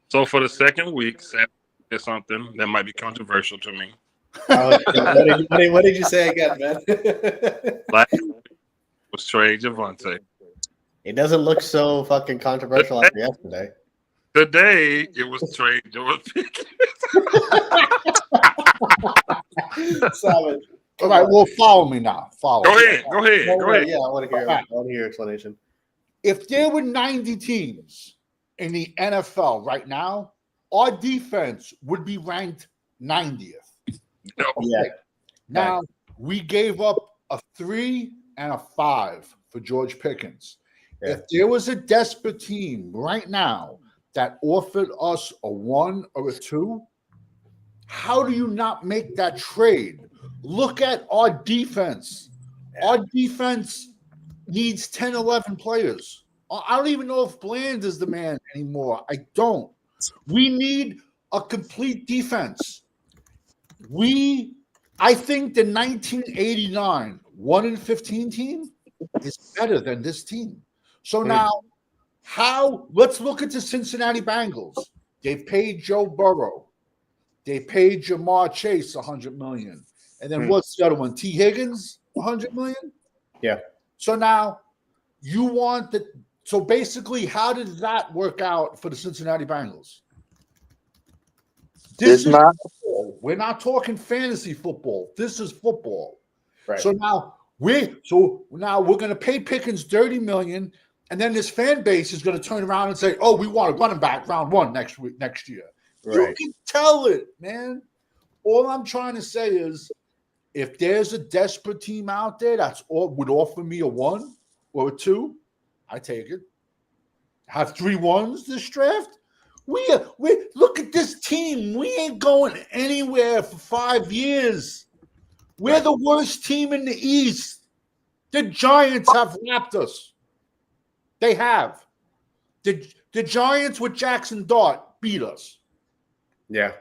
So for the second week, Sam did something that might be controversial to me. What did you say again, man? Last week was trade Javante. It doesn't look so fucking controversial after yesterday. Today it was trade George Pickens. Savage. All right, well, follow me now. Follow. Go me. ahead. Go ahead. Yeah, I want to hear. Right. I want to hear your explanation. If there were 90 teams in the NFL right now, our defense would be ranked 90th. No. Yeah. Now, we gave up a 3 and a 5 for George Pickens. Yeah. If there was a desperate team right now that offered us a 1 or a 2, how do you not make that trade? Look at our defense. Our defense needs 10, 11 players. I don't even know if Bland is the man anymore. I don't. We need a complete defense. I think the 1989 1-15 team is better than this team. So now, let's look at the Cincinnati Bengals. They've paid Joe Burrow. They paid Jamar Chase $100 million. And then what's the other one? T. Higgins, $100 million? Yeah. So now you want the so basically, how did that work out for the Cincinnati Bengals? This is football. We're not talking fantasy football. This is football. Right. So now we're going to pay Pickens $30 million, and then this fan base is going to turn around and say, "Oh, we want a running back round 1 next year." Right. You can tell it, man. All I'm trying to say is, if there's a desperate team out there would offer me a 1 or a 2, I take it. Have 3 1s this draft. We look at this team. We ain't going anywhere for 5 years. We're the worst team in the East. The Giants have lapped us. They have. The Giants with Jackson Dart beat us. Yeah.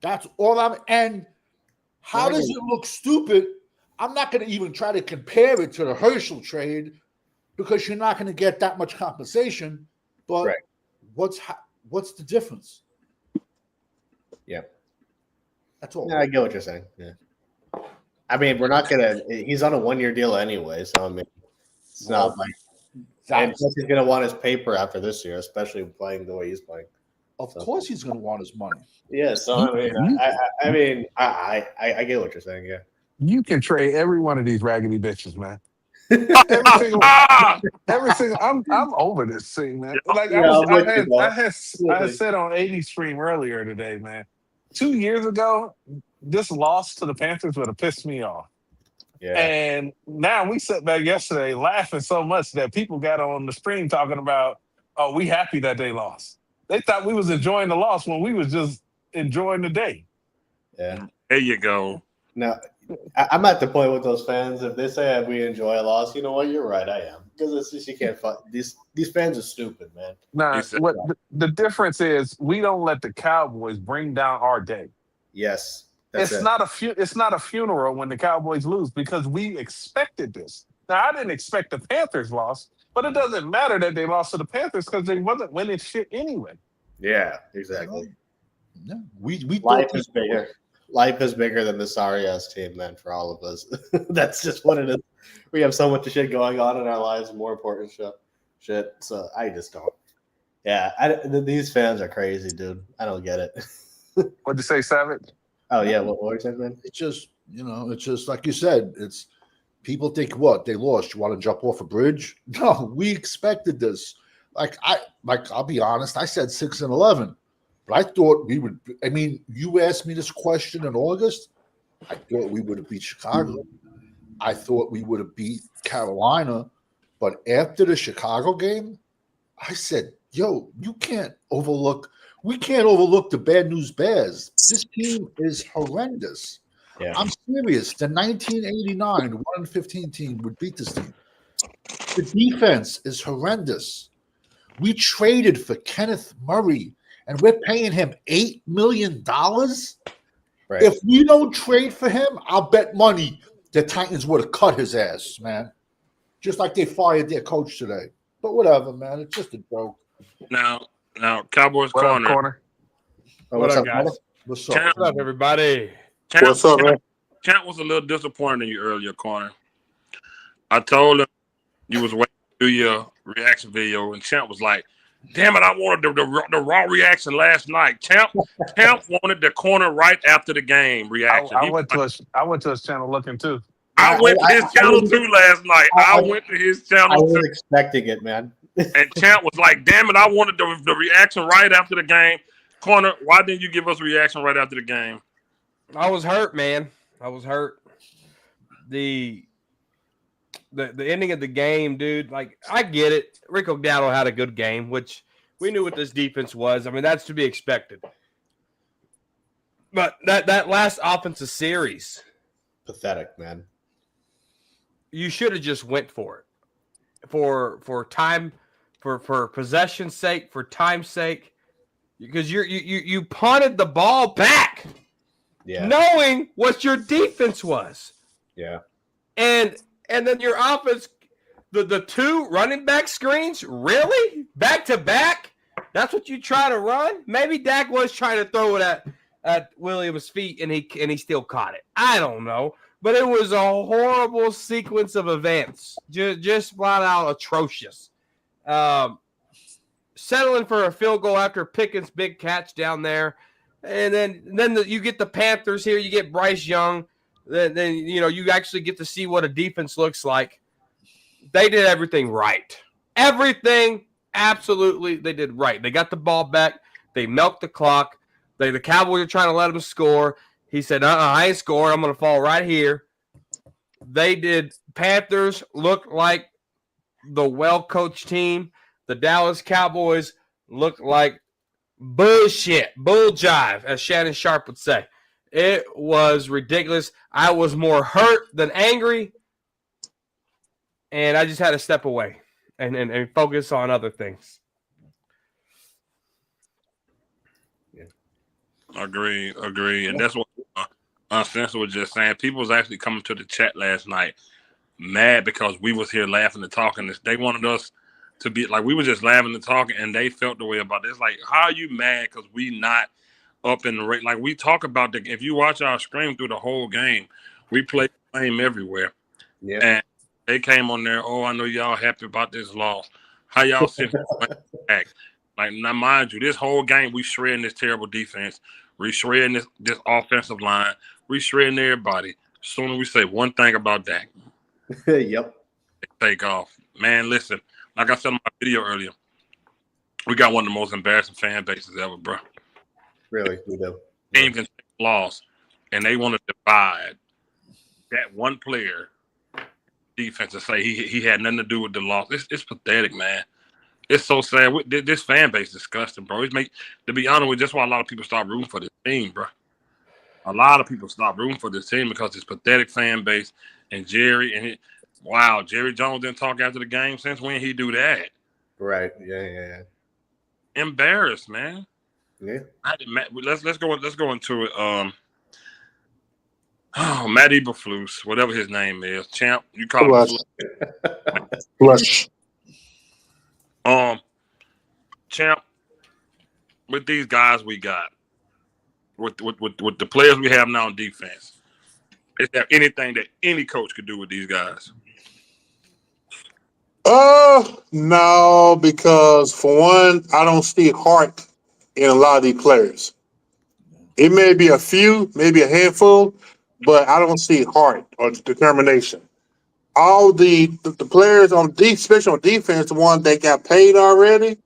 That's all and how does it look stupid? I'm not going to even try to compare it to the Herschel trade because you're not going to get that much compensation. But what's the difference? Yeah. That's all. Yeah, I get what you're saying. Yeah. I mean, we're not going to – he's on a 1-year deal anyway, so, I mean, it's not like – and plus he's going to want his paper after this year, especially playing the way he's playing. Of course he's going to want his money. Yeah, so, I get what you're saying, yeah. You can trade every one of these raggedy bitches, man. Every single. I'm over this thing, man. Like I had said on 80 stream earlier today, man. 2 years ago, this loss to the Panthers would have pissed me off. Yeah. And now we sat back yesterday laughing so much that people got on the stream talking about, "Oh, we happy that they lost." They thought we was enjoying the loss when we was just enjoying the day. Yeah. There you go. Now, I'm at the point with those fans. If they say we enjoy a loss, you know what? You're right. I am, because it's just you can't fight. These fans are stupid, man. Nah, what the difference is, we don't let the Cowboys bring down our day. Yes, it's not a funeral when the Cowboys lose, because we expected this. Now, I didn't expect the Panthers loss, but it doesn't matter that they lost to the Panthers because they wasn't winning shit anyway. Yeah, exactly. No, we life is bigger. Life is bigger than the sorry ass team, man, for all of us. That's just what it is. We have so much shit going on in our lives, more important shit. So I just don't. Yeah, these fans are crazy, dude. I don't get it. What'd you say, Savage? Oh yeah, what were you saying, man? It's just like you said. It's people think what they lost. You want to jump off a bridge? No, we expected this. I'll be honest. I said 6-11. But I thought we would. I mean, you asked me this question in August. I thought we would have beat Chicago. I thought we would have beat Carolina. But after the Chicago game, I said, "Yo, we can't overlook the bad news Bears. This team is horrendous." Yeah. I'm serious. The 1989 1-15 team would beat this team. The defense is horrendous. We traded for Kenneth Murray. And we're paying him $8 million. Right. If we don't trade for him, I'll bet money the Titans would have cut his ass, man. Just like they fired their coach today. But whatever, man. It's just a joke. Now, Now, Cowboys What up, corner. corner? What up, guys? What's up? Champ, What's up, everybody? What's up, man? Champ was a little disappointed in you earlier, corner. I told him you was waiting to do your reaction video, and Champ was like, "Damn it, I wanted the raw reaction last night." Champ wanted the corner right after the game reaction. I went to his channel looking too. I went to his channel too last night. I went to his channel I was too. expecting it, man. And Champ was like, "Damn it, I wanted the reaction right after the game." Corner, why didn't you give us a reaction right after the game? I was hurt, man. I was hurt. The ending of the game, dude. Like, I get it. Rick O'Dowd had a good game, which we knew what this defense was. I mean, that's to be expected. But that last offensive series, Pathetic, man. you should have just went for it. For time, for possession's sake, for time's sake, because you punted the ball back, knowing what your defense was. Yeah. And then your offense, the two running back screens, really? Back to back? That's what you try to run? Maybe Dak was trying to throw it at Williams' feet and he still caught it. I don't know. But it was a horrible sequence of events. Just flat out atrocious. Settling for a field goal after Pickens' big catch down there. And then you get the Panthers here. You get Bryce Young. Then you actually get to see what a defense looks like. They did everything right. Everything, absolutely, they did right. They got the ball back. They milked the clock. The Cowboys are trying to let them score. He said, I ain't scoring. I'm going to fall right here. They did. Panthers looked like the well-coached team. The Dallas Cowboys looked like bullshit, bull jive, as Shannon Sharp would say. It was ridiculous. I was more hurt than angry, and I just had to step away and focus on other things. Agree. And that's what Spencer was just saying. People was actually coming to the chat last night mad because we was here laughing and talking. They wanted us to be like, we were just laughing and talking, and they felt the way about it. It's like, how are you mad because we not up in the rate? Like, we talk about if you watch our stream through the whole game, we play the game everywhere. Yeah. And they came on there, I know y'all happy about this loss. How y'all sitting back? Like, now mind you, this whole game we shredding this terrible defense. We shredding this offensive line. We shredding everybody. As soon as we say one thing about Dak, Yep. they take off. Man, listen, like I said in my video earlier, we got one of the most embarrassing fan bases ever, bro. Really, we do. Team can take a loss, and they want to divide that one player defense and say he had nothing to do with the loss. It's pathetic, man. It's so sad. This fan base is disgusting, bro. To be honest with you, that's why a lot of people stop rooting for this team, bro. A lot of people stop rooting for this team because it's pathetic fan base. And Jerry Jones didn't talk after the game. Since when he do that? Right. Yeah. Embarrassed, man. Yeah. Let's go into it. Matt Eberflus, whatever his name is, Champ. You call him Flush. Champ. With these guys we got, with the players we have now on defense, is there anything that any coach could do with these guys? No, because for one, I don't see heart in a lot of these players. It may be a few, maybe a handful, but I don't see heart or determination. All the players on especially on defense, the ones that got paid already,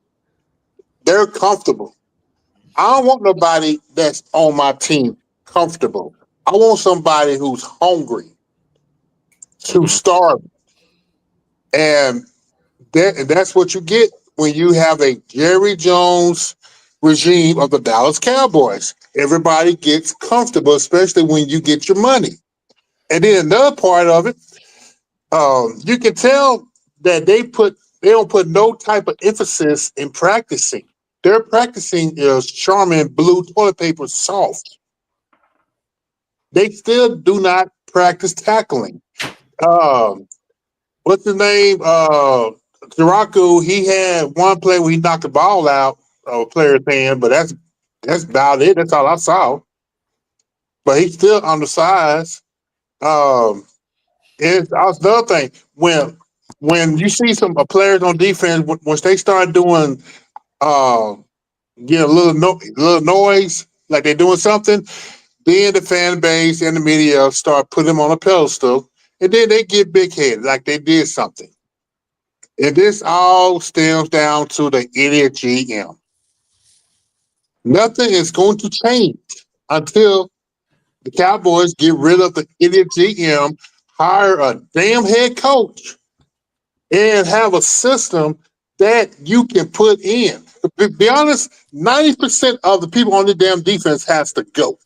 they're comfortable. I don't want nobody that's on my team comfortable. I want somebody who's hungry, who's starving. And that's what you get when you have a Jerry Jones regime of the Dallas Cowboys. Everybody gets comfortable, especially when you get your money. And then another part of it, you can tell that they don't put no type of emphasis in practicing. Their practicing is Charmin blue toilet paper soft. They still do not practice tackling. What's his name? Jiraku, he had one play where he knocked the ball out, player's hand, but that's about it. That's all I saw. But he's still undersized. And that's the other thing when you see some players on defense, once they start doing get a little noise, like they're doing something, then the fan base and the media start putting them on a pedestal, and then they get big headed, like they did something. And this all stems down to the idiot GM. Nothing is going to change until the Cowboys get rid of the idiot GM, hire a damn head coach, and have a system that you can put in. To be honest, 90% of the people on the damn defense has to go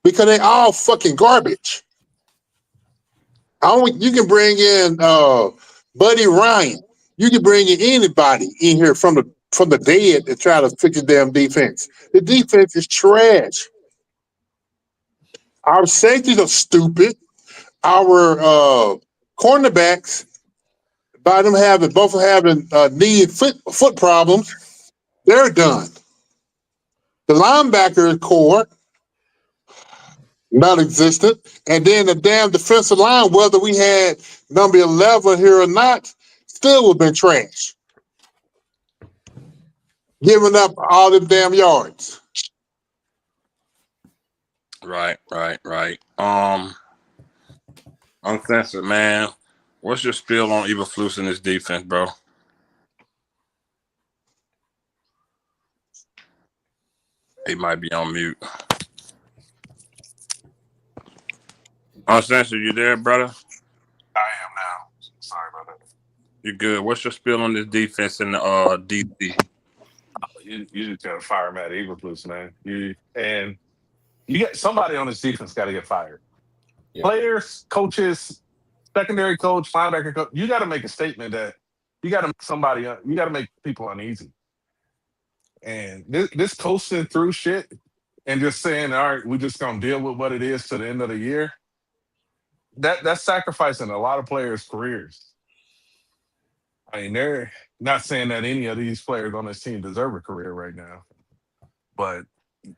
because they all fucking garbage. You can bring in Buddy Ryan. You can bring in anybody in here from the dead to try to fix the damn defense. The defense is trash. Our safeties are stupid. Our cornerbacks, by them both having knee and foot problems, they're done. The linebacker core, non-existent, and then the damn defensive line, whether we had number 11 here or not, still would have been trash. Giving up all them damn yards. Right. Uncensored, man. What's your spiel on Eberflus in this defense, bro? He might be on mute. Uncensored, you there, brother? I am now. Sorry about that. You good? What's your spiel on this defense in the DC? You just gotta fire Matt Eberflus, man. You get somebody on this defense got to get fired. Yeah. Players, coaches, secondary coach, linebacker coach. You got to make a statement that you got to make people uneasy. And this coasting through shit and just saying, all right, we're just gonna deal with what it is to the end of the year. That's sacrificing a lot of players' careers. I mean, they're not saying that any of these players on this team deserve a career right now, but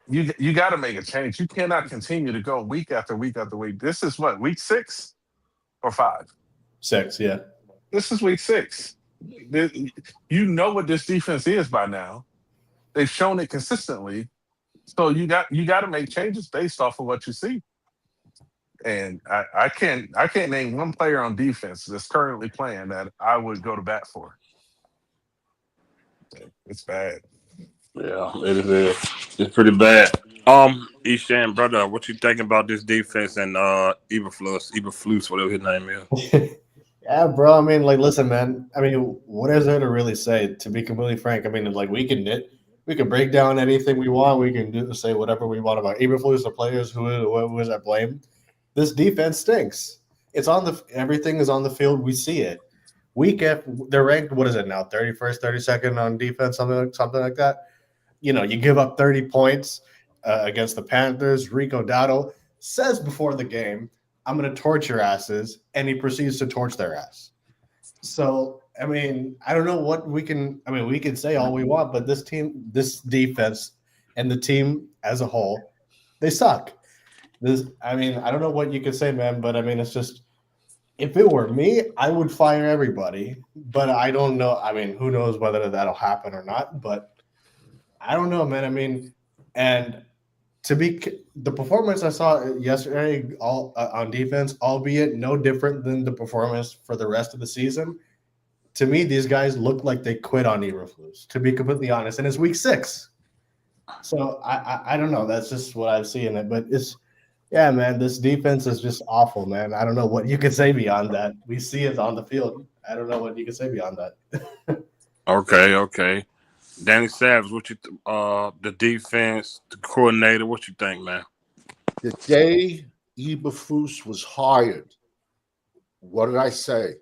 you got to make a change. You cannot continue to go week after week after week. This is what, week 6 or 5? 6, yeah. This is week 6. You know what this defense is by now. They've shown it consistently. So you got to make changes based off of what you see. And I can't name one player on defense that's currently playing that I would go to bat for. It's bad. Yeah, it is. It's pretty bad. Eshan, brother, what you think about this defense and Eberflus, whatever his name is? Yeah, bro. I mean, like, listen, man. I mean, what is there to really say? To be completely frank, I mean, like, we can break down anything we want. We can say whatever we want about Eberflus, the players, who is at blame. This defense stinks. Everything is on the field. We see it. Week after they're ranked, what is it now? 31st, 32nd on defense, something like that. You know, you give up 30 points against the Panthers. Rico Dowdle says before the game, I'm going to torch your asses, and he proceeds to torch their ass. So, I mean, I don't know what we can say all we want, but this defense, and the team as a whole, they suck. I don't know what you could say, man, but I mean, it's just, if it were me, I would fire everybody, but I don't know. I mean, who knows whether that'll happen or not, but I don't know, man. I mean, and the performance I saw yesterday on defense, albeit no different than the performance for the rest of the season, to me, these guys look like they quit on Eberflus, to be completely honest, and it's week 6. So I don't know. That's just what I've seen it, but yeah, man, this defense is just awful, man. I don't know what you can say beyond that. We see it on the field. I don't know what you can say beyond that. Okay. Danny Savage, what you the defense, the coordinator, what you think, man? The day Eberflus was hired, what did I say?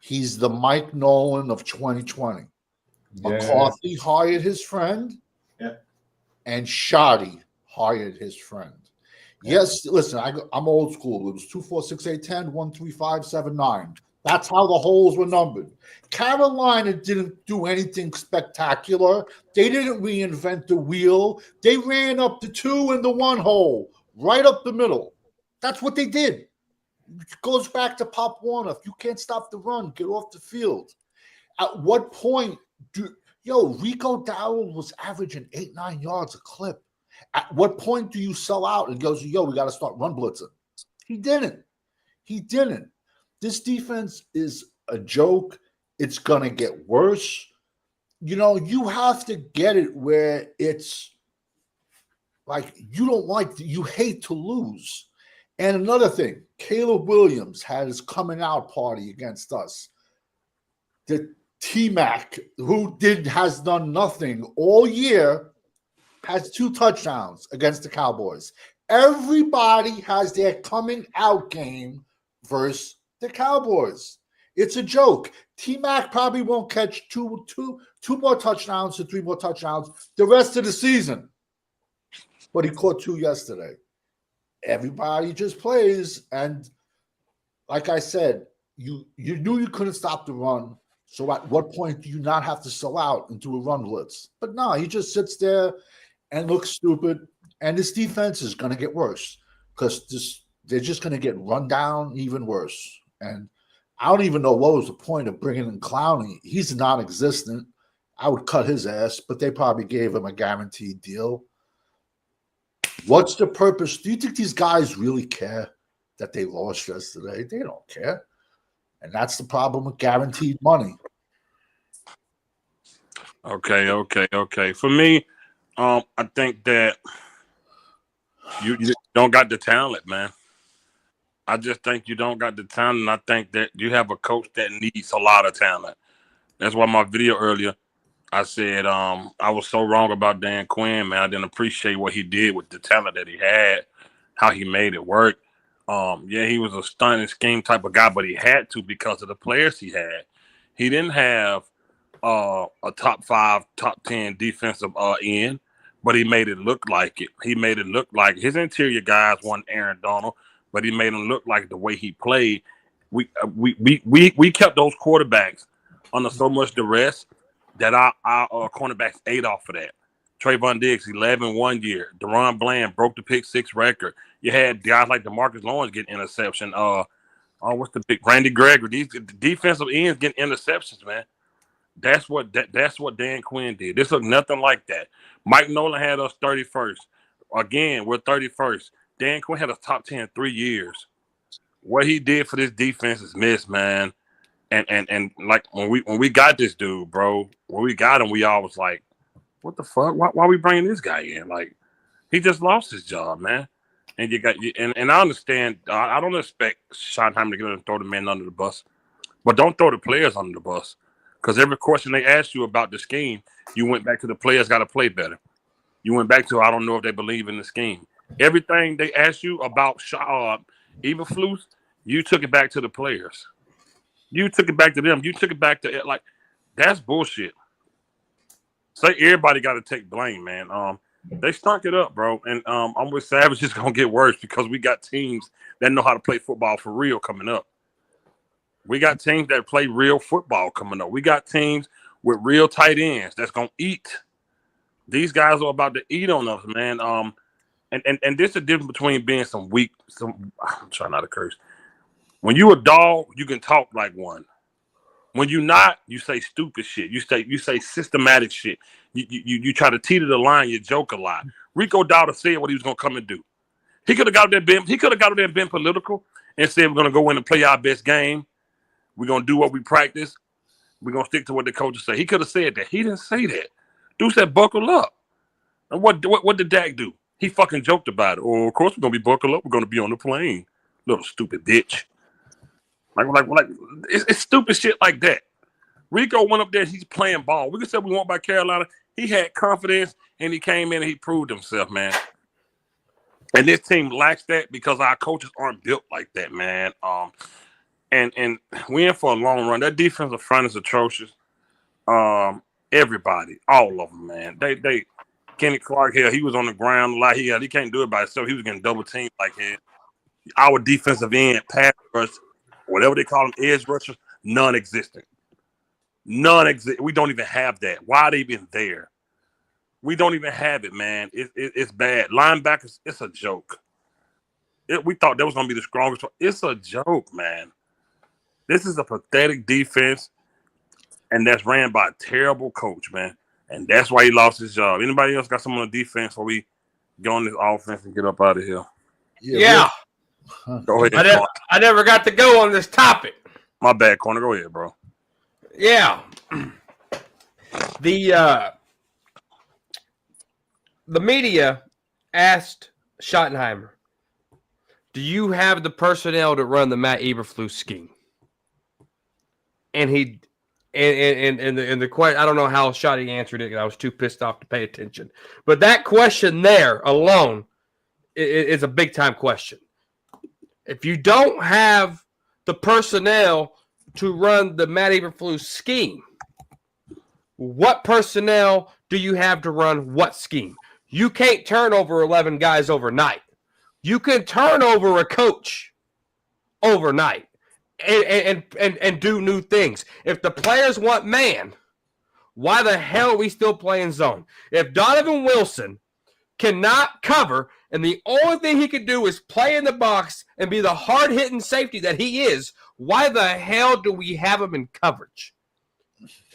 He's the Mike Nolan of 2020. Yeah. McCarthy hired his friend, and Shoddy hired his friend. Yes, listen, I'm old school. It was 2, 4, 6, 8, 10, 1, 3, 5, 7, 9. That's how the holes were numbered. Carolina didn't do anything spectacular. They didn't reinvent the wheel. They ran up the 2 and the 1 hole, right up the middle. That's what they did. It goes back to Pop Warner. If you can't stop the run, get off the field. At what point Rico Dowdle was averaging 8-9 yards a clip. At what point do you sell out and goes, we got to start run blitzing? He didn't. This defense is a joke. It's going to get worse. You have to get it where it's like you hate to lose. And another thing, Caleb Williams had his coming out party against us. The T-Mac, who has done nothing all year, has 2 touchdowns against the Cowboys. Everybody has their coming out game versus the Cowboys. It's a joke. T-Mac probably won't catch two more touchdowns to 3 more touchdowns the rest of the season. But he caught 2 yesterday. Everybody just plays. And like I said, you knew you couldn't stop the run. So at what point do you not have to sell out into a run blitz? But no, he just sits there and looks stupid. And this defense is going to get worse because they're just going to get run down even worse. And I don't even know what was the point of bringing in Clowney. He's non-existent. I would cut his ass, but they probably gave him a guaranteed deal. What's the purpose? Do you think these guys really care that they lost yesterday? They don't care. And that's the problem with guaranteed money. Okay. For me, I think that you don't got the talent, man. I just think you don't got the talent, and I think that you have a coach that needs a lot of talent. That's why my video earlier, I said I was so wrong about Dan Quinn, man. I didn't appreciate what he did with the talent that he had, how he made it work. He was a stunning scheme type of guy, but he had to because of the players he had. He didn't have a top 5, top 10 defensive end, but he made it look like it. He made it look like his interior guys weren't Aaron Donald, but he made him look like the way he played. We kept those quarterbacks under so much duress that our cornerbacks ate off of that. Trayvon Diggs, 11 1 year. Deron Bland broke the pick 6 record. You had guys like DeMarcus Lawrence getting interception. What's the big Randy Gregory? These defensive ends getting interceptions, man. That's what Dan Quinn did. This looked nothing like that. Mike Nolan had us 31st. Again, we're 31st. Dan Quinn had us top 10 3 years. What he did for this defense is missed, man. And like when we got this dude, bro, when we got him, we all was like, what the fuck? Why we bringing this guy in? Like, he just lost his job, man. And and I understand. I don't expect Schottenheimer to get and throw the man under the bus, but don't throw the players under the bus. Because every question they asked you about the scheme, you went back to the players got to play better. You went back to I don't know if they believe in the scheme. Everything they asked you about Eberflus, you took it back to the players. You took it back to them. You took it back to like that's bullshit. Say everybody got to take blame, man. They stunk it up, bro. And I'm with Savage. It's gonna get worse because we got teams that know how to play football for real coming up. We got teams that play real football coming up. We got teams with real tight ends that's gonna eat. These guys are about to eat on us, man. And this is the difference between being I'm trying not to curse. When you a dog, you can talk like one. When you not, you say stupid shit. You say systematic shit. You try to teeter the line. You joke a lot. Rico Dowdle said what he was gonna come and do. He could have got there and been political and said we're gonna go in and play our best game. We're gonna do what we practice. We're gonna stick to what the coaches say. He could have said that. He didn't say that. Dude said buckle up. And what did Dak do? He fucking joked about it. Oh, of course we're gonna be buckled up. We're gonna be on the plane. Little stupid bitch. Like it's stupid shit like that. Rico went up there. He's playing ball. We could say we won by Carolina. He had confidence and he came in and he proved himself, man. And this team lacks that because our coaches aren't built like that, man. And we in for a long run. That defensive front is atrocious. Everybody, all of them, man. They Kenny Clark here. He was on the ground a lot. He can't do it by himself. He was getting double teamed like hell. Our defensive end pass rush whatever they call them, edge rushers, non-existent. None-existent. We don't even have that. Why are they even there? We don't even have it, man. It's bad. Linebackers, it's a joke. We thought that was going to be the strongest one. It's a joke, man. This is a pathetic defense, and that's ran by a terrible coach, man. And that's why he lost his job. Anybody else got someone on defense before we go on this offense and get up out of here? Yeah. Go ahead. I never got to go on this topic. My bad, corner. Go ahead, bro. Yeah. The media asked Schottenheimer, do you have the personnel to run the Matt Eberflus scheme? And he and the question, I don't know how Schotty answered it. I was too pissed off to pay attention. But that question there alone is a big time question. If you don't have the personnel to run the Matt Eberflus scheme, what personnel do you have to run what scheme? You can't turn over 11 guys overnight. You can turn over a coach overnight and do new things. If the players want man, why the hell are we still playing zone? If Donovan Wilson cannot cover and the only thing he can do is play in the box and be the hard-hitting safety that he is, why the hell do we have him in coverage?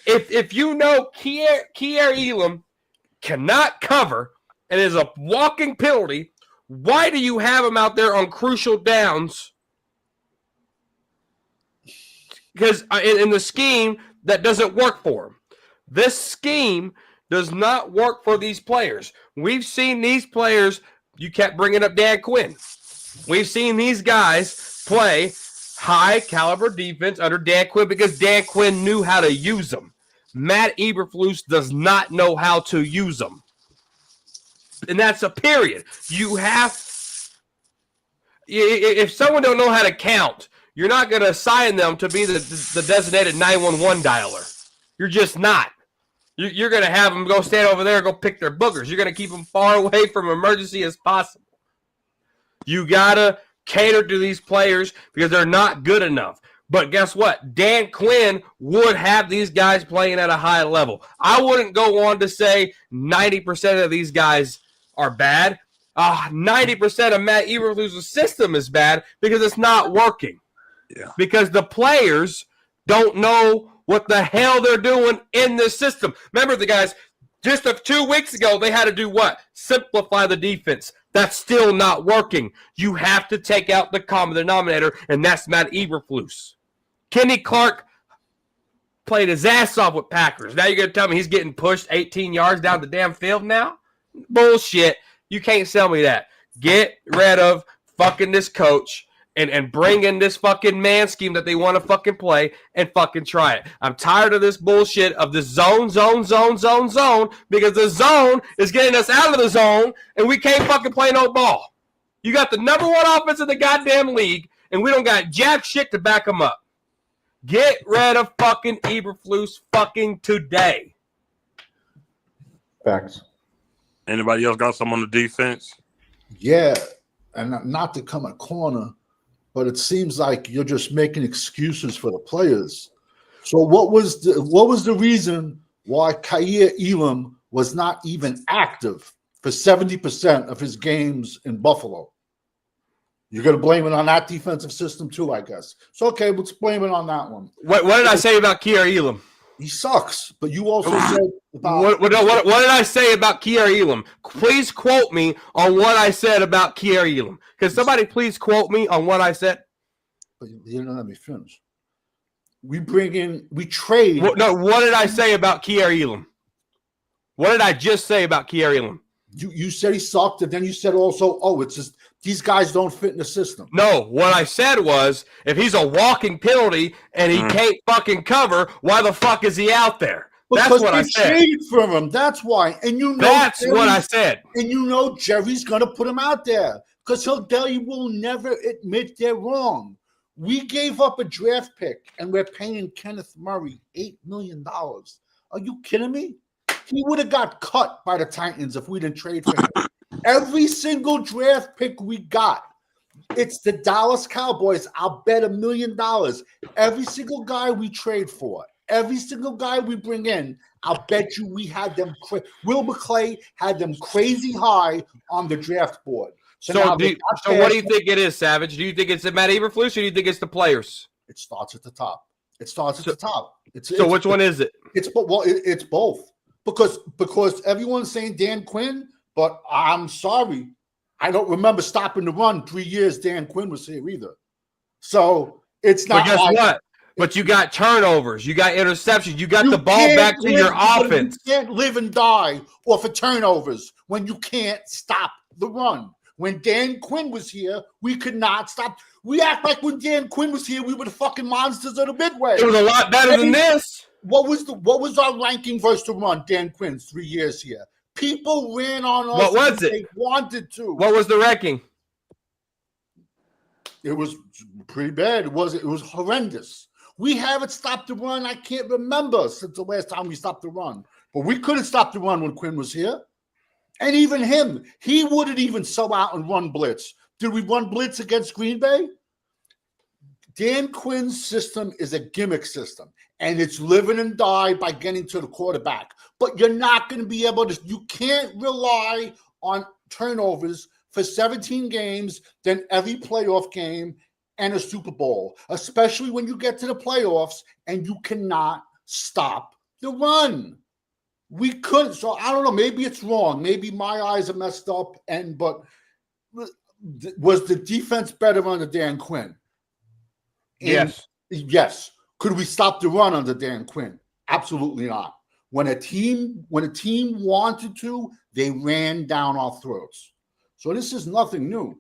If you know Kier Elam cannot cover and is a walking penalty, why do you have him out there on crucial downs? Because in the scheme, that doesn't work for him. This scheme does not work for these players. We've seen these players, you kept bringing up Dan Quinn. We've seen these guys play high-caliber defense under Dan Quinn because Dan Quinn knew how to use them. Matt Eberflus does not know how to use them. And that's a period. You have – if someone don't know how to count, you're not going to assign them to be the designated 911 dialer. You're just not. You're going to have them go stand over there and go pick their boogers. You're going to keep them far away from emergency as possible. You got to cater to these players because they're not good enough. But guess what? Dan Quinn would have these guys playing at a high level. I wouldn't go on to say 90% of these guys are bad. 90% of Matt Eberflus' system is bad because it's not working. Yeah. Because the players don't know what the hell they're doing in this system. Remember, the guys, just 2 weeks ago, they had to do what? Simplify the defense. That's still not working. You have to take out the common denominator, and that's Matt Eberflus. Kenny Clark played his ass off with Packers. Now you're going to tell me he's getting pushed 18 yards down the damn field now? Bullshit. You can't sell me that. Get rid of fucking this coach and bring in this fucking man scheme that they want to fucking play and fucking try it. I'm tired of this bullshit of this zone, because the zone is getting us out of the zone and we can't fucking play no ball. You got the number one offense in the goddamn league and we don't got jack shit to back them up. Get rid of fucking Eberflus fucking today. Facts. Anybody else got some on the defense? Yeah, and not to come a corner, but it seems like you're just making excuses for the players. So what was the reason why Kier Elam was not even active for 70% of his games in Buffalo? You're going to blame it on that defensive system too, I guess. So, okay, let's blame it on that one. What did I say about Kier Elam? He sucks, but you also said about... What did I say about Kier Elam? Please quote me on what I said about Kier Elam. Can somebody please quote me on what I said? But you didn't let me finish. We trade... What did I say about Kier Elam? What did I just say about Kier Elam? You said he sucked, and then you said also, it's just these guys don't fit in the system. No, what I said was, if he's a walking penalty and he can't fucking cover, why the fuck is he out there? Because that's what I said. Traded from him. That's why. And you know that's what I said. And you know Jerry's gonna put him out there because he'll tell you will never admit they're wrong. We gave up a draft pick and we're paying Kenneth Murray $8 million. Are you kidding me? He would have got cut by the Titans if we didn't trade for him. Every single draft pick we got, It's the Dallas Cowboys. I'll bet $1 million. Every single guy we trade for, every single guy we bring in, I'll bet you we had them. Will McClay had them crazy high on the draft board. So what do you think it is, Savage? Do you think it's the Matt Eberflus, or do you think it's the players? It starts at the top. It starts at the top. So which one is it? It's both because everyone's saying Dan Quinn, but I'm sorry, I don't remember stopping the run 3 years Dan Quinn was here either. So it's not. But guess what? But you got turnovers, you got interceptions, you got the ball back to your offense. You can't live and die off of turnovers when you can't stop the run. When Dan Quinn was here, we could not stop. We act like when Dan Quinn was here, we were the fucking monsters of the Midway. It was a lot better than this. What was our ranking versus the run? Dan Quinn's 3 years here. People ran on us. What was it? They wanted to. What was the ranking? It was pretty bad. It was horrendous. We haven't stopped the run. I can't remember since the last time we stopped the run. But we couldn't stop the run when Quinn was here. And even him, he wouldn't even sell out and run blitz. Did we run blitz against Green Bay? Dan Quinn's system is a gimmick system, and it's live and die by getting to the quarterback. But you're not going to be able to – you can't rely on turnovers for 17 games, then every playoff game and a Super Bowl, especially when you get to the playoffs and you cannot stop the run. We couldn't. So I don't know. Maybe it's wrong. Maybe my eyes are messed up. But was the defense better under Dan Quinn? Yes. Yes. Could we stop the run under Dan Quinn? Absolutely not. When a team wanted to, they ran down our throats. So this is nothing new.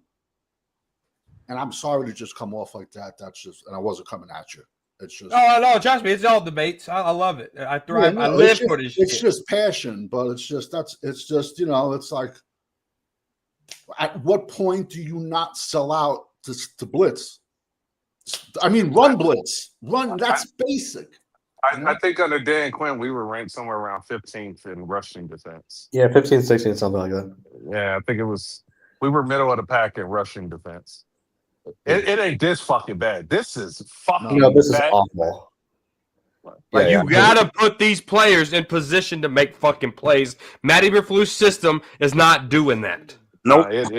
And I'm sorry to just come off like that. That's just, and I wasn't coming at you. It's just. Oh no, trust me, it's all debates. I love it. I thrive. I live for this. It's just passion, but it's just it's like, at what point do you not sell out to blitz? I mean, run blitz, run. That's basic. I think under Dan Quinn, we were ranked somewhere around 15th in rushing defense. Yeah, 15, 16, something like that. Yeah, I think we were middle of the pack in rushing defense. It ain't this fucking bad. This is fucking this bad. is awful. Like you gotta put these players in position to make fucking plays. Matt Eberflus system is not doing that. Nope. It's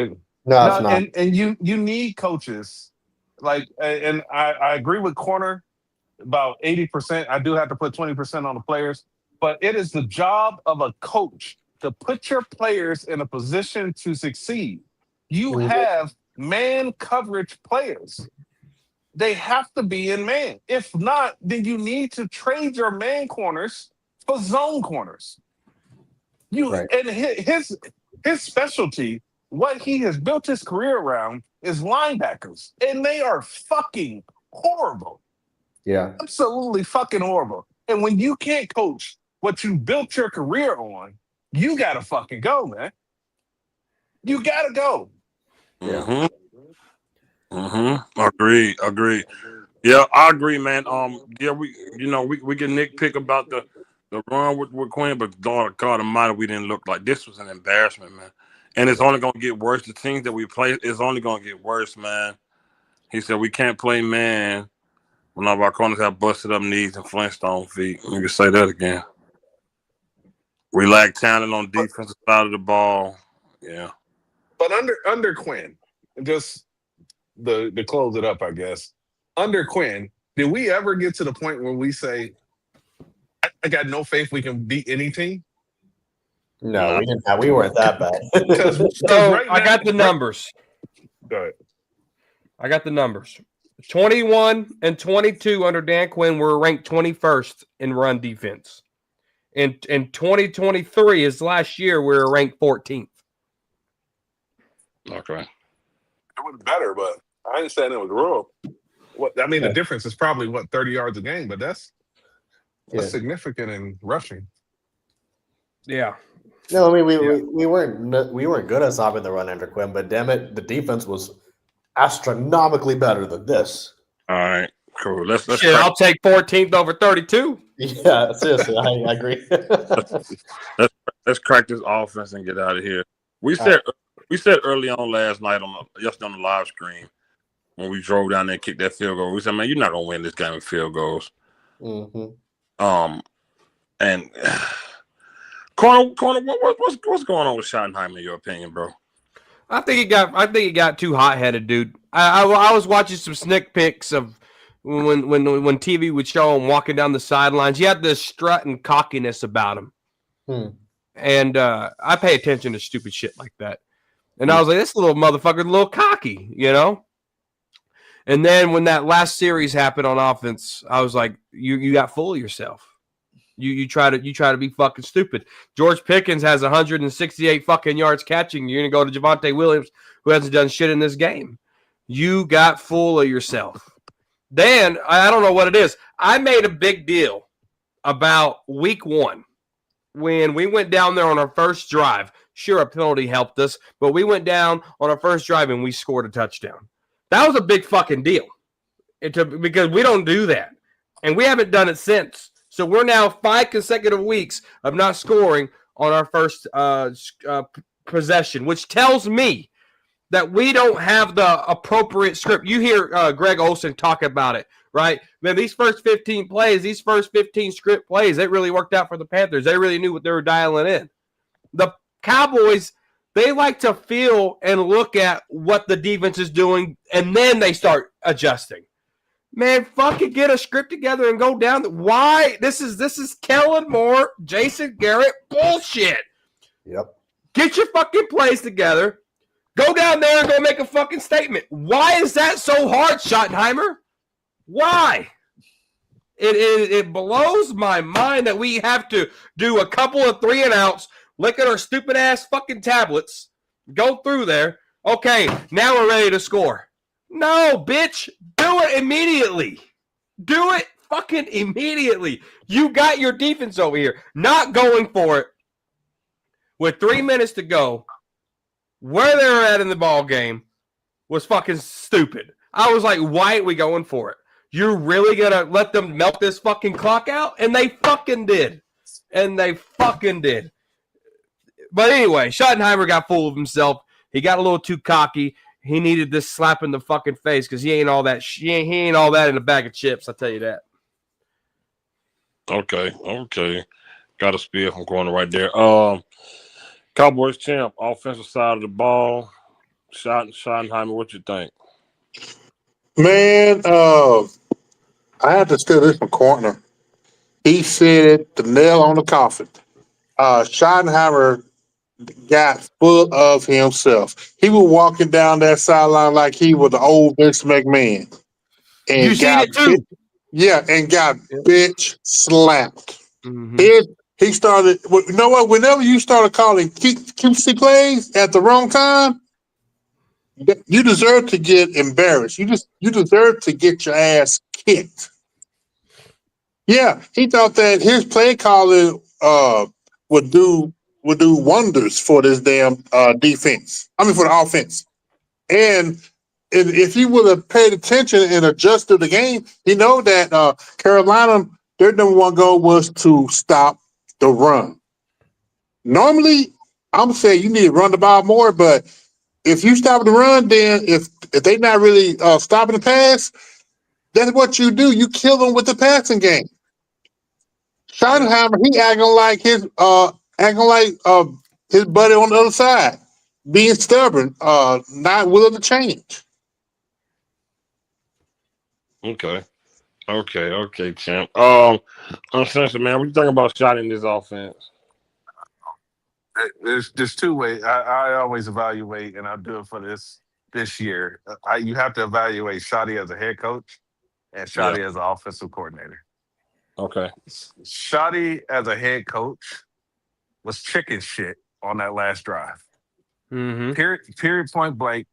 not. And you need coaches like, and I agree with Corner about 80%. I do have to put 20% on the players, but it is the job of a coach to put your players in a position to succeed. You have man coverage players. They have to be in man. If not, then you need to trade your man corners for zone corners. And his specialty, what he has built his career around, is linebackers, and they are fucking horrible. Yeah, absolutely fucking horrible. And when you can't coach what you built your career on, you gotta fucking go, man. You gotta go. Yeah. Agree. Yeah, I agree, man. Yeah, we can nitpick about the run with Quinn, but God Almighty, we didn't look like this was an embarrassment, man. And it's only gonna get worse. The teams that we play is only gonna get worse, man. He said we can't play man when all of our corners have busted up knees and Flintstone feet. You can say that again. We lack talent on defensive side of the ball. Yeah. But under Quinn, just to close it up, I guess, under Quinn, did we ever get to the point where we say, I got no faith we can beat any team? No, we didn't have. We weren't that bad. I got the numbers. Go ahead. I got the numbers. 21 and 22 under Dan Quinn were ranked 21st in run defense. In 2023, his last year, we were ranked 14th. Okay. It was better, but I ain't saying it was wrong. The difference is probably 30 yards a game, but that's significant in rushing. Yeah. No, I mean we weren't good at stopping the run under Quinn, but damn it, the defense was astronomically better than this. All right, cool. Let's I'll take 14th over 32. Yeah, seriously, I agree. let's crack this offense and get out of here. We said early on last night yesterday on the live stream when we drove down there and kicked that field goal. We said, man, you're not gonna win this game with field goals. Mm-hmm. And Corner, what's going on with Schottenheimer in your opinion, bro? I think he got too hot headed, dude. I was watching some sneak pics of when TV would show him walking down the sidelines. He had this strut and cockiness about him, and I pay attention to stupid shit like that. And I was like, this little motherfucker, a little cocky, you know. And then when that last series happened on offense, I was like, you got full of yourself. You try to be fucking stupid. George Pickens has 168 fucking yards catching. You're gonna go to Javonte Williams, who hasn't done shit in this game. You got full of yourself. Then I don't know what it is. I made a big deal about week 1 when we went down there on our first drive. Sure, a penalty helped us, but we went down on our first drive and we scored a touchdown. That was a big fucking deal because we don't do that, and we haven't done it since. So we're now 5 consecutive weeks of not scoring on our first possession, which tells me that we don't have the appropriate script. You hear Greg Olsen talk about it, right? Man, these first 15 script plays, it really worked out for the Panthers. They really knew what they were dialing in. The Cowboys, they like to feel and look at what the defense is doing, and then they start adjusting. Man, fucking get a script together and go down. Why? This is Kellen Moore, Jason Garrett bullshit. Yep. Get your fucking plays together. Go down there and go make a fucking statement. Why is that so hard, Schottenheimer? Why? It blows my mind that we have to do a couple of 3 and outs, look at our stupid ass fucking tablets, go through there. Okay, now we're ready to score. No, bitch. Do it immediately. Do it fucking immediately. You got your defense over here. Not going for it with 3 minutes to go. Where they were at in the ball game was fucking stupid. I was like, why are we going for it? You're really going to let them melt this fucking clock out? And they fucking did. But anyway, Schottenheimer got full of himself. He got a little too cocky. He needed this slap in the fucking face because he ain't all that. He ain't all that in a bag of chips. I'll tell you that. Okay. Got a spear from corner right there. Cowboys champ, offensive side of the ball. Schottenheimer, what you think? Man, I have to steal this from corner. He said the nail on the coffin. Schottenheimer got full of himself. He was walking down that sideline like he was the old Vince McMahon. And you seen it too? And got bitch slapped. Mm-hmm. He started, you know what? Whenever you started calling QC plays at the wrong time, you deserve to get embarrassed. You deserve to get your ass kicked. Yeah, he thought that his play calling would do wonders for this damn defense. I mean, for the offense. And if he would have paid attention and adjusted the game, he know that Carolina, their number one goal was to stop the run. Normally, I'm saying you need to run the ball more, but if you stop the run, then if they're not really stopping the pass, that's what you do. You kill them with the passing game. Schottenheimer, he acting like his buddy on the other side, being stubborn, not willing to change. Okay, champ. Uncensored, man, what you think about Schott in this offense? There's 2 ways. I always evaluate, and I'll do it for this year. You have to evaluate Schotty as a head coach and Schotty as an offensive coordinator. Okay. Schotty as a head coach was chicken shit on that last drive. Mm-hmm. Period, point blank.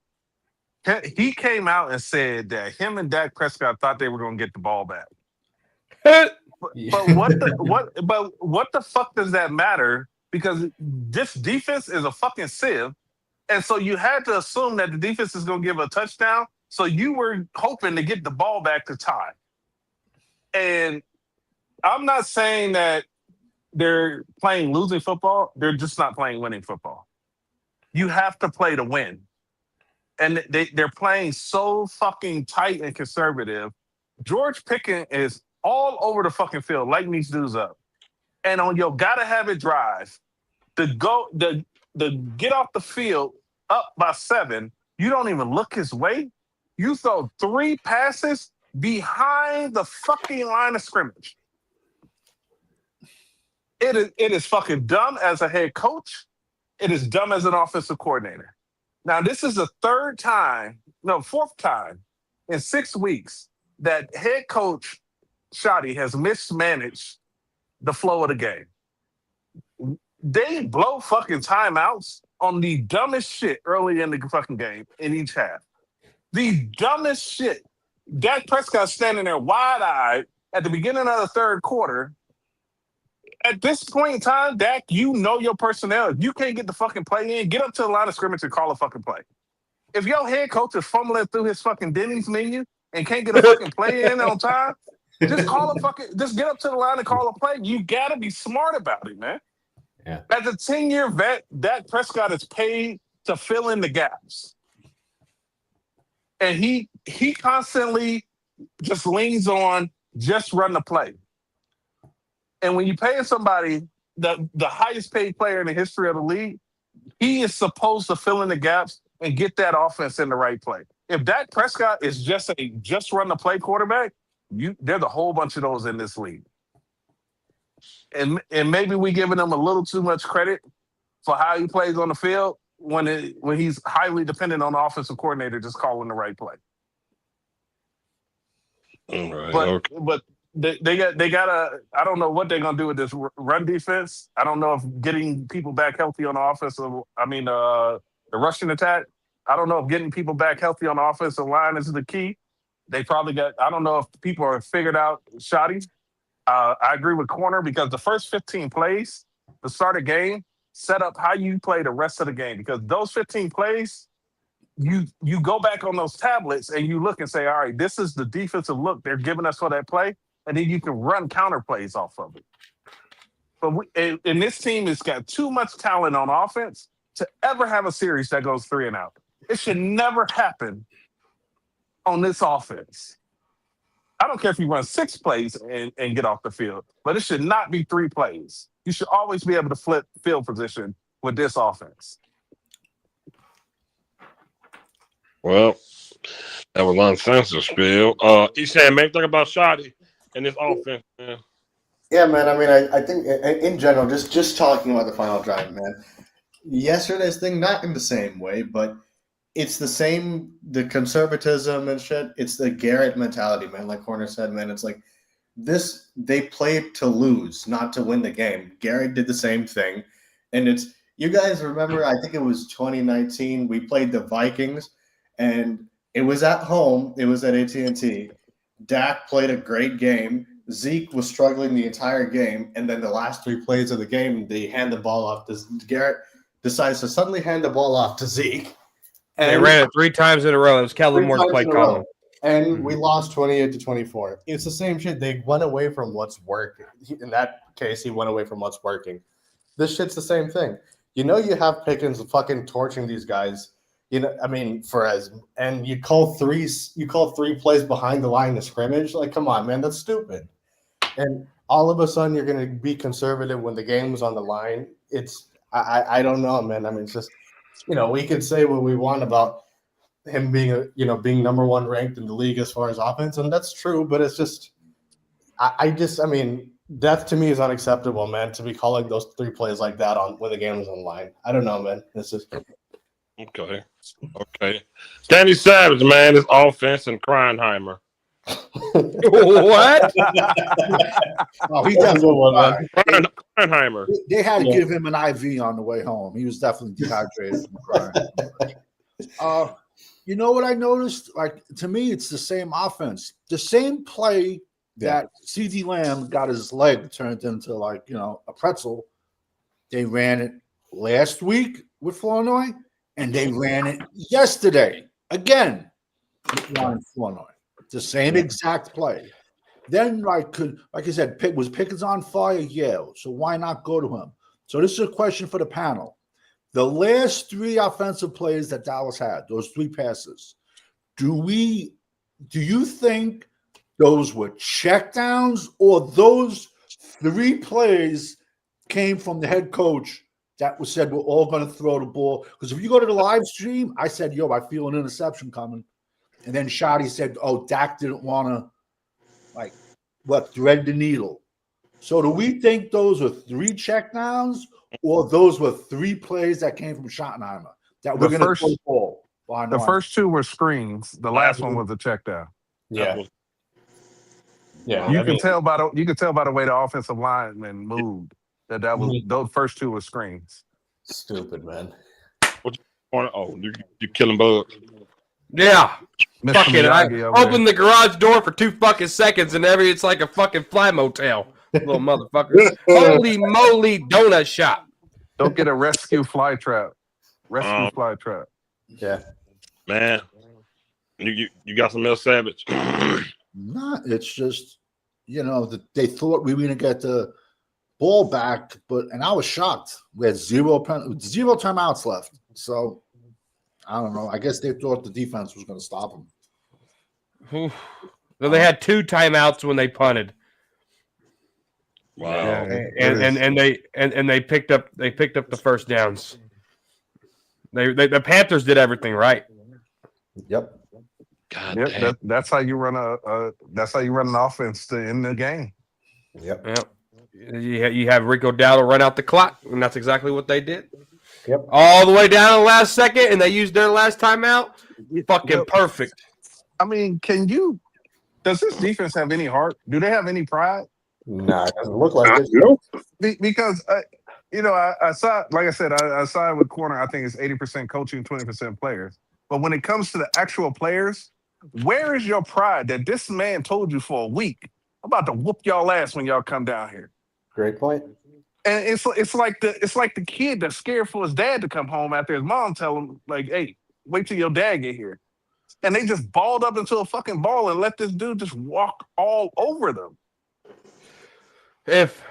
He came out and said that him and Dak Prescott thought they were going to get the ball back. But what the fuck does that matter? Because this defense is a fucking sieve. And so you had to assume that the defense is going to give a touchdown. So you were hoping to get the ball back to tie. And I'm not saying that they're playing losing football. They're just not playing winning football. You have to play to win. and they're playing so fucking tight and conservative. George Pickens is all over the fucking field, lighting these dudes up. And on your gotta have it drive, the get off the field up by 7, you don't even look his way. You throw 3 passes behind the fucking line of scrimmage. It is fucking dumb as a head coach. It is dumb as an offensive coordinator. Now, this is the 4th time in 6 weeks that head coach Shoddy has mismanaged the flow of the game. They blow fucking timeouts on the dumbest shit early in the fucking game in each half. The dumbest shit. Dak Prescott standing there wide-eyed at the beginning of the 3rd quarter. At this point in time, Dak, you know your personnel. If you can't get the fucking play in, get up to the line of scrimmage and call a fucking play. If your head coach is fumbling through his fucking Denny's menu and can't get a fucking play in on time, just get up to the line and call a play. You gotta be smart about it, man. Yeah. As a 10-year vet, Dak Prescott is paid to fill in the gaps. And he constantly just leans on just run the play. And when you pay somebody the highest paid player in the history of the league, he is supposed to fill in the gaps and get that offense in the right play. If Dak Prescott is just run the play quarterback, there's a whole bunch of those in this league. And maybe we giving him a little too much credit for how he plays on the field when he's highly dependent on the offensive coordinator just calling the right play. All right, But they got I don't know what they're gonna do with this run defense. I don't know if getting people back healthy on the the rushing attack. I don't know if getting people back healthy on the offensive line is the key. They probably I don't know if people are figured out Shoddy. I agree with Corner because the first 15 plays, the start of game, set up how you play the rest of the game. Because those 15 plays, you go back on those tablets and you look and say, all right, this is the defensive look they're giving us for that play. And then you can run counter plays off of it. But this team has got too much talent on offense to ever have a series that goes 3 and out. It should never happen on this offense. I don't care if you run 6 plays and get off the field, but it should not be 3 plays. You should always be able to flip field position with this offense. Well, that was uncensored spiel. Eshan, man, think about Shoddy and this offense, man. Yeah, man. I mean, I think in general, just talking about the final drive, man. Yesterday's thing, not in the same way, but it's the same, the conservatism and shit. It's the Garrett mentality, man. Like Corner said, man, it's like this, they played to lose, not to win the game. Garrett did the same thing. And it's, you guys remember, I think it was 2019, we played the Vikings, and it was at home. It was at AT&T. Dak played a great game. Zeke was struggling the entire game. And then the last 3 plays of the game, they hand the ball off to Garrett, decides to suddenly hand the ball off to Zeke. And they ran it 3 times in a row. It was Kellen Moore's play calling. And we lost 28-24. It's the same shit. They went away from what's working. In that case, he went away from what's working. This shit's the same thing. You know, you have Pickens fucking torching these guys. You know, I mean, and you call 3 plays behind the line of scrimmage. Like, come on, man, that's stupid. And all of a sudden, you're going to be conservative when the game is on the line. I don't know, man. I mean, it's just, you know, we could say what we want about him being being number 1 ranked in the league as far as offense, and that's true. But it's just, I mean, that to me is unacceptable, man. To be calling those 3 plays like that when the game is on the line. I don't know, man. This is okay. Danny Savage, man, his offense and Kreinheimer. What? Oh, he definitely Kreinheimer. They had to give him an IV on the way home. He was definitely dehydrated from crying. You know what I noticed? Like, to me, it's the same offense. The same play that CeeDee Lamb got his leg turned into, like, a pretzel. They ran it last week with Flournoy, and they ran it yesterday again with Ryan Flournoy. The same exact play. Then, like I said, was Pickens on fire? Yeah. So why not go to him? So this is a question for the panel. the last 3 offensive plays that Dallas had, those 3 passes, do you think those were checkdowns or those 3 plays came from the head coach that was said we're all going to throw the ball? Because if you go to the live stream, I said, I feel an interception coming. And then Shotty said, Dak didn't want to, thread the needle. So do we think those were 3 checkdowns or those were 3 plays that came from Schottenheimer that we're going to throw the ball behind the line? first 2 were screens. The last one was a check down. Yeah. Yeah. You can tell by the way the offensive lineman moved that was those first 2 were screens. Stupid, man. You're killing bugs. Yeah. Mr. Fucking, I Miyagi over opened the garage door for 2 fucking seconds and it's like a fucking fly motel. Little motherfucker. Holy moly donut shop. Don't get a rescue fly trap. Fly trap. Yeah. Man. You got some else, Savage? No, it's just, they thought we were going to get the ball back, and I was shocked. We had 0 timeouts left. So, I don't know. I guess they thought the defense was going to stop them. So they had 2 timeouts when they punted. Wow. And they picked up the first downs. The Panthers did everything right. Yep. God Yep, damn. that's how you run an offense to end the game. Yep. You have Rico Dowdle run out the clock, and that's exactly what they did. Yep. All the way down to the last second, and they used their last timeout. Fucking perfect. I mean, does this defense have any heart? Do they have any pride? Nah, it doesn't look like it. Nope. Because I saw, like I said, I saw it with corner. I think it's 80% coaching, 20% players. But when it comes to the actual players, where is your pride that this man told you for a week? I'm about to whoop y'all ass when y'all come down here. Great point. And it's like the kid that's scared for his dad to come home after his mom tell him, like, hey, wait till your dad get here. And they just balled up into a fucking ball and let this dude just walk all over them. If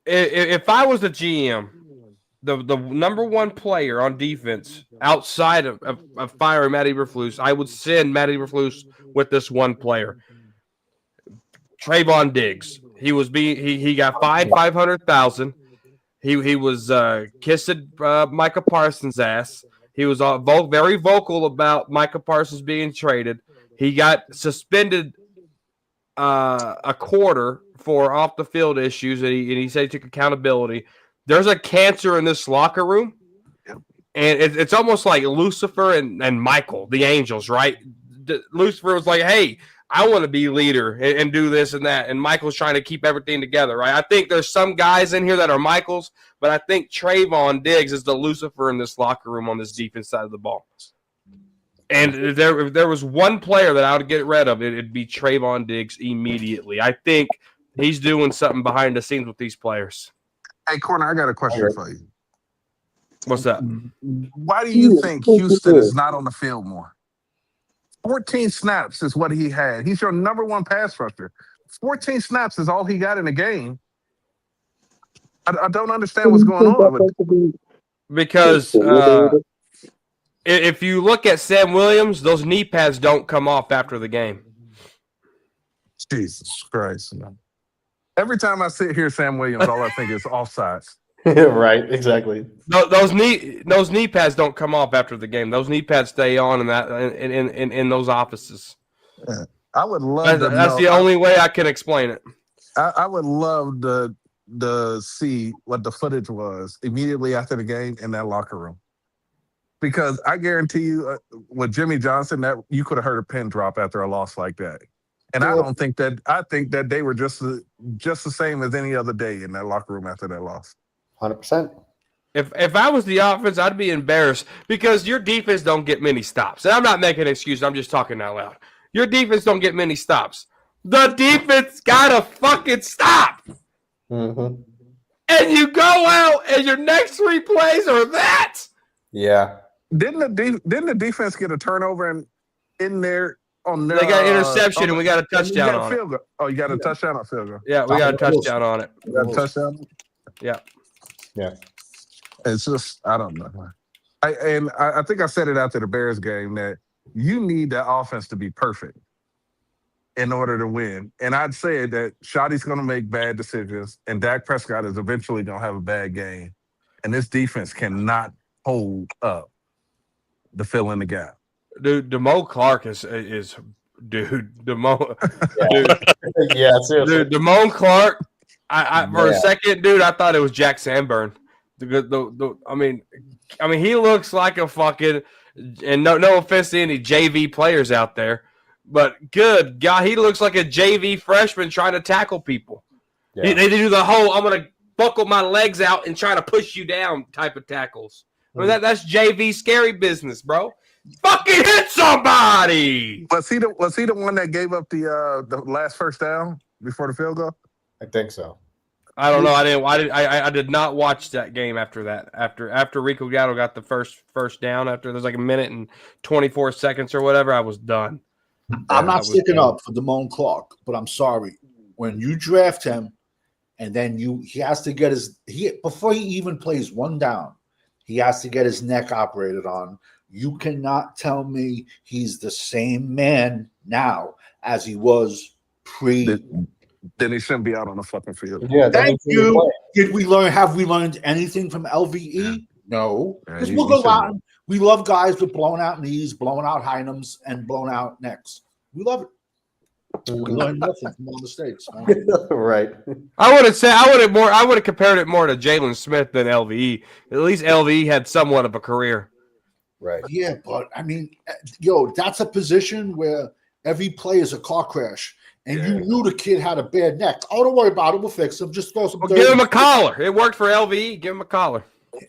I was the GM, the number 1 player on defense outside of firing Matt Eberflus, I would send Matt Eberflus with this 1 player, Trayvon Diggs. He got $500,000. He was kissing Micah Parsons' ass. He was very vocal about Micah Parsons being traded. He got suspended a quarter for off the field issues, and he said he took accountability. There's a cancer in this locker room, and it's almost like Lucifer and Michael, the angels, right? Lucifer was like, hey, I want to be leader and do this and that, and Michael's trying to keep everything together, right? I think there's some guys in here that are Michaels, but I think Trayvon Diggs is the Lucifer in this locker room on this defense side of the ball. And if there was 1 player that I would get rid of, it'd be Trayvon Diggs immediately. I think he's doing something behind the scenes with these players. Hey, Corner, I got a question for you. What's that? Why do you think Houston is not on the field more? 14 snaps is what he had. He's your number 1 pass rusher. 14 snaps is all he got in the game. I don't understand what's going on. Because if you look at Sam Williams, those knee pads don't come off after the game. Jesus Christ. Every time I sit here, Sam Williams, all I think is offsides. Right, exactly. Those knee pads don't come off after the game. Those knee pads stay on in those offices. Yeah. I would love that's the only way I can explain it. I would love to see what the footage was immediately after the game in that locker room. Because I guarantee you, with Jimmy Johnson, that you could have heard a pin drop after a loss like that. And I think that they were just the same as any other day in that locker room after that loss. 100%. If I was the offense, I'd be embarrassed because your defense don't get many stops. And I'm not making an excuse. I'm just talking out loud. Your defense don't get many stops. The defense got to fucking stop. Mm-hmm. And you go out and your next 3 plays are that. Yeah. Didn't the defense get a turnover in there? They got an interception and we got a touchdown on it. Oh, you got a touchdown on field goal? Yeah, we got a touchdown on it. You got a touchdown? Yeah. Yeah. It's just I don't know. I think I said it after the Bears game that you need that offense to be perfect in order to win. And I'd say that Shotty's going to make bad decisions, and Dak Prescott is eventually going to have a bad game. And this defense cannot hold up the fill in the gap. Dude, DeMo Clark is DeMo. Yeah, seriously. Dude, DeMo Clark. I for a second, dude, I thought it was Jack Sanborn. I mean, he looks like a fucking. And no offense to any JV players out there, but good God, he looks like a JV freshman trying to tackle people. Yeah. They do the whole "I'm gonna buckle my legs out and try to push you down" type of tackles. I mean, that's JV scary business, bro. Fucking hit somebody. Was he the one that gave up the last first down before the field goal? I think so. I don't know. I did not watch that game after that. After Rico Gatto got the first down, after there's like a minute and 24 seconds or whatever, I was done. I'm not sticking up for Damone Clark, but I'm sorry. When you draft him, and then he has to get before he even plays one down, he has to get his neck operated on. You cannot tell me he's the same man now as he was pre. Then he shouldn't be out on the fucking field. Yeah, thank you. Have we learned anything from LVE? Yeah. No. Because we'll go out and we love guys with blown out knees, blown out hynums, and blown out necks. We love it. We learned nothing from all mistakes. Right. I would have compared it more to Jalen Smith than LVE. At least LVE had somewhat of a career. Right. Yeah, but I mean, that's a position where every play is a car crash. And you knew the kid had a bad neck. Oh, don't worry about it. We'll fix him. Just throw some. Give him a collar. It worked for LVE. Give him a collar.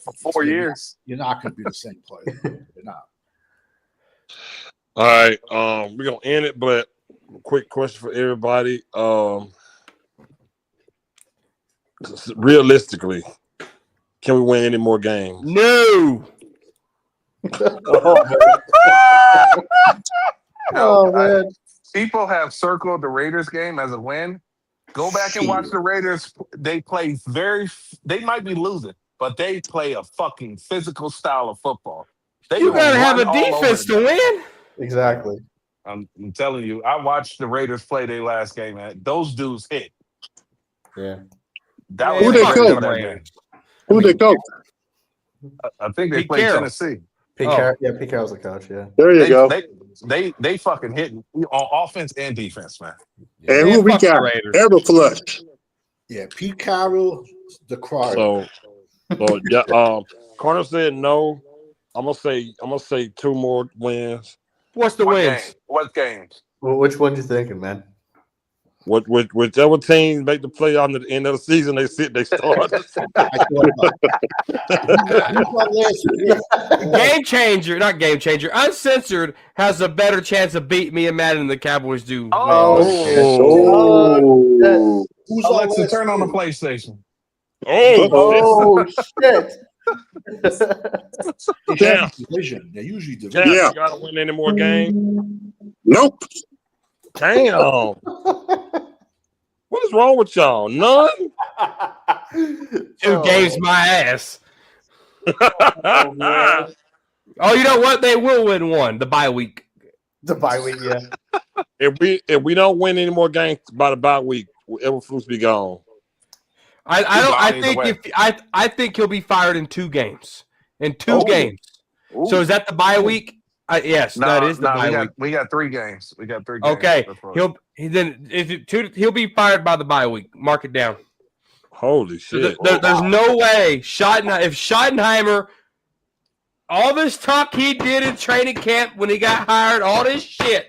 For 4 years. You're not going to be the same player. You're not. All right. We're going to end it, but quick question for everybody. Realistically, can we win any more games? No. Oh, man. People have circled the Raiders game as a win. Go back and watch the Raiders. They might be losing, but they play a fucking physical style of football. You gotta have a defense to win. Exactly. I'm telling you, I watched the Raiders play their last game, man. Those dudes hit. Yeah. Who they coach? Who they coach? I think they played Tennessee. Pete Carroll's the coach. Yeah. There you go. They fucking hit on offense and defense, man. And who we got? Everflush. Yeah, Pete Carroll, the Crier. So Carter said no. I'm gonna say 2 more wins. What's the wins? What games? Well, which one you thinking, man? Whichever teams make the play on the end of the season, they start. Not game changer. Uncensored has a better chance of beating me and Madden than the Cowboys do. Alexa, turn on the PlayStation. Oh shit! Damn. Division. They're usually division. You gotta win any more games? Nope. Damn. What is wrong with y'all? None? 2 games my ass. Oh, you know what? They will win 1, the bye week. The bye week, yeah. If we don't win any more games by the bye week, Everflush be gone. I think he'll be fired in 2 games. In 2 games. Ooh. So is that the bye week? Yes, that is the bye week. We got 3 games. Okay, he'll be fired by the bye week. Mark it down. Holy shit! So there's no way if Schottenheimer, all this talk he did in training camp when he got hired, all this shit.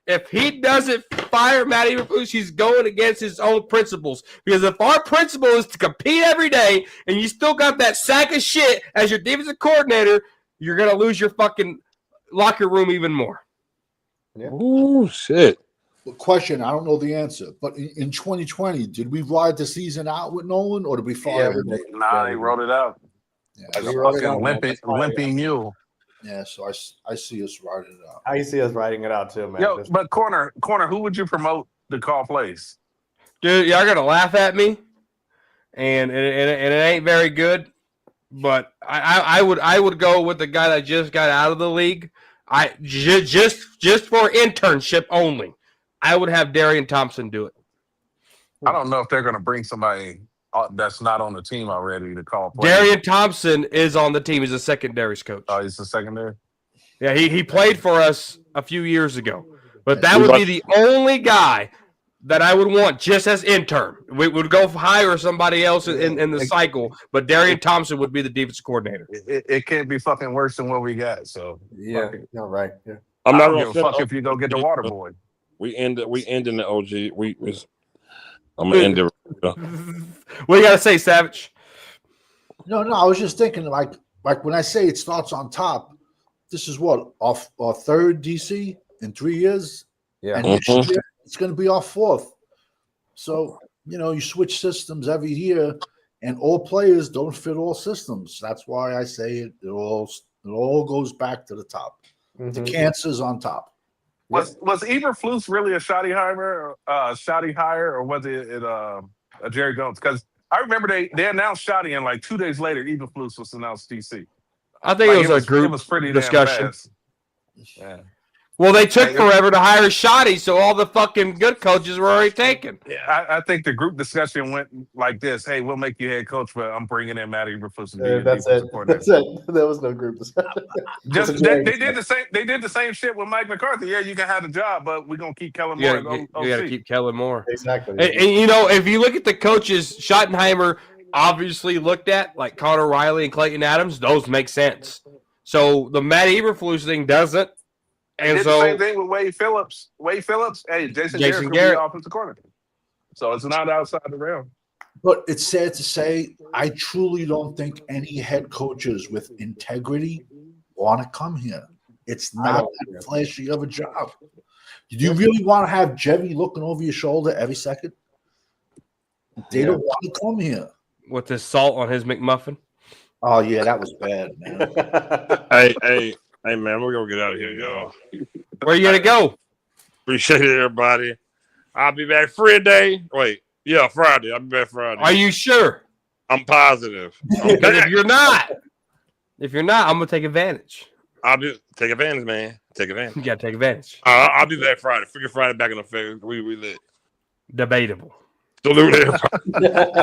If he doesn't fire Matt Eberflus, he's going against his own principles. Because if our principle is to compete every day, and you still got that sack of shit as your defensive coordinator, you're gonna lose your fucking locker room even more. Yeah. Oh shit! Question: I don't know the answer, but in 2020, did we ride the season out with Nolan, or did we fire him? They wrote it out. Yeah, as a fucking limping mule. Yeah, so I see us riding it out. I see us riding it out too, man. Yo, but corner, who would you promote to call plays? Dude, y'all gonna laugh at me, and it ain't very good. But I would go with the guy that just got out of the league. Just for internship only, I would have Darian Thompson do it. I don't know if they're going to bring somebody that's not on the team already to call plays. Darian Thompson is on the team. He's a secondaries coach. Oh, he's the secondary? Yeah, he played for us a few years ago. But that would be the only guy that I would want just as intern. We would go hire somebody else in the cycle, but Darian Thompson would be the defense coordinator. It can't be fucking worse than what we got. So Yeah, no, right. Yeah. I'm I not don't gonna give a fuck if you go get the water boy. We ending the OG. I'm gonna end it. What you gotta say, Savage? No, I was just thinking like when I say it starts on top, this is what our third DC in 3 years. Yeah. And next year it's going to be our fourth. So, you switch systems every year and all players don't fit all systems. That's why I say it all goes back to the top. The cancer's on top. Was Eberflus really a shoddy hire, or was it a Jerry Jones? Because I remember they announced shoddy and like 2 days later, Eberflus was announced DC. I think it was a group pretty discussion. Damn fast. Yeah. Well, they took forever to hire Shoddy, so all the fucking good coaches were already taken. Yeah, I think the group discussion went like this: "Hey, we'll make you head coach, but I'm bringing in Matt Eberflus to be your That's defensive it. coordinator." That's it. There was no group discussion. They did the same. They did the same shit with Mike McCarthy. Yeah, you can have the job, but we're gonna keep Kellen Moore. You got to keep Kellen Moore. Exactly. And if you look at the coaches, Schottenheimer obviously looked at, like Connor Riley and Clayton Adams. Those make sense. So the Matt Eberflus thing doesn't. And did the same thing with Wade Phillips. Hey, Jason Garrett could be the offensive coordinator. So it's not outside the realm. But it's sad to say, I truly don't think any head coaches with integrity want to come here. It's not that flashy of a job. Do you really want to have Jevy looking over your shoulder every second? They don't want to come here. With the salt on his McMuffin? Oh, yeah, that was bad, man. Hey, man, we're going to get out of here, y'all. Where you going to go? Appreciate it, everybody. I'll be back Friday. Friday. I'll be back Friday. Are you sure? I'm positive. Because if you're not, I'm going to take advantage. Take advantage, man. Take advantage. You got to take advantage. I'll be back Friday. Figure Friday back in effect. We lit. Debatable. Salute everybody.